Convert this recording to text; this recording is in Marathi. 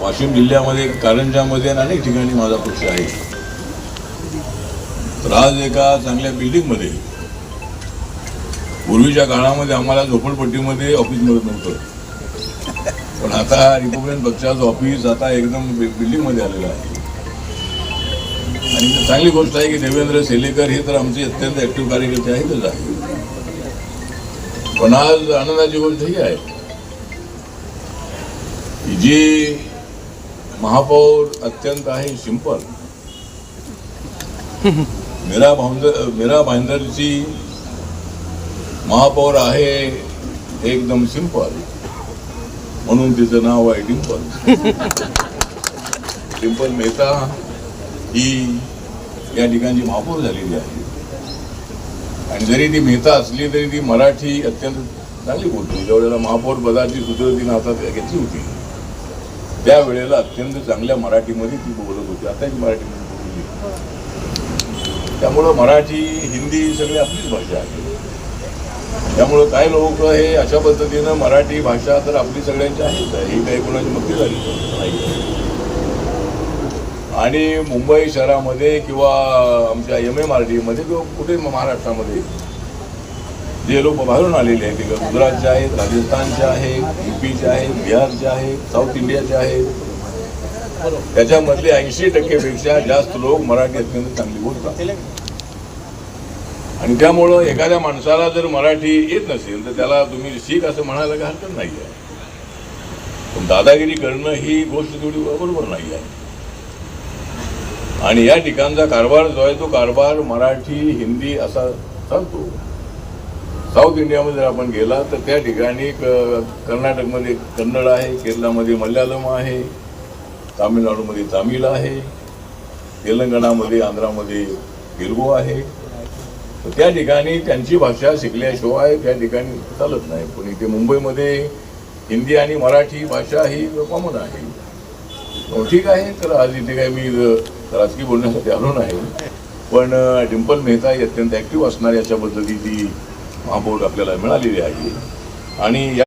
वाशिम जिल्ह्यामध्ये कारंजामध्ये आणि अनेक ठिकाणी माझा पक्ष आहे. तर आज एका चांगल्या बिल्डिंगमध्ये, पूर्वीच्या काळामध्ये आम्हाला झोपडपट्टीमध्ये ऑफिसमध्ये नव्हतं, पण आता रिपब्लिकन पक्षाचं ऑफिस आता एकदम बिल्डिंगमध्ये आलेलं आहे. आणि चांगली गोष्ट आहे की देवेंद्र सेलेकर हे तर आमचे अत्यंत ऍक्टिव्ह कार्यकर्ते आहेतच आहे. पण आज आनंदाची गोष्ट ही आहे की जी महापौर अत्यंत आहे सिंपल, मीरा भाईंदरची महापौर आहे एकदम सिंपल, म्हणून तिचं नाव आहे डिंपल. डिंपल मेहता ही या ठिकाणची महापौर झालेली आहे. आणि जरी ती मेहता असली तरी ती मराठी अत्यंत चांगली बोलते. ज्यावेळेला महापौर पदाची सूत्र तिने हातात घेतली होती त्यावेळेला अत्यंत चांगल्या मराठीमध्ये ती बोलत होती. आता ती मराठीमध्ये बोलली. त्यामुळं मराठी हिंदी सगळी आपलीच भाषा आहे. त्यामुळं काही लोक हे अशा पद्धतीनं मराठी भाषा तर आपली सगळ्यांची आहेच आहे, ही काही कोणाची मक्ती झाली नाही. आणि मुंबई शहरामध्ये किंवा आमच्या MMRD मध्ये किंवा कुठे महाराष्ट्रामध्ये जे लोक बाहेरून आलेले आहेत, किंवा गुजरातचे आहेत, राजस्थानचे आहेत, UPचे आहेत, बिहारचे आहेत, साऊथ इंडियाचे आहेत, त्याच्यामधले 80% जास्त लोक मराठी अत्यंत चांगली बोलतात. आणि त्यामुळं एखाद्या माणसाला जर मराठी येत नसेल तर त्याला तुम्ही शिक असं म्हणायला काही हरकत नाही आहे. पण दादागिरी करणं ही गोष्ट तेवढी बरोबर नाही आहे. आणि या ठिकाणचा कारभार जो आहे तो कारभार मराठी हिंदी असा चालतो. साऊथ इंडियामध्ये जर आपण गेला तर त्या ठिकाणी कर्नाटकमध्ये कन्नड आहे, केरळामध्ये मल्याळम आहे, तामिळनाडूमध्ये तामिळ आहे, तेलंगणामध्ये आंध्रामध्ये तेलुगू आहे. तर त्या ठिकाणी त्यांची भाषा शिकल्याशिवाय त्या ठिकाणी चालत नाही. पण इथे मुंबईमध्ये हिंदी आणि मराठी भाषा ही कॉमन आहे. ठीक आहे. तर आज इथे काही मी राजकीय बोलण्यासाठी आलो नाही, पण डिंपल मेहता ही अत्यंत ऍक्टिव्ह असणारी अशा पद्धतीची महापौर आपल्याला मिळालेली आहे. आणि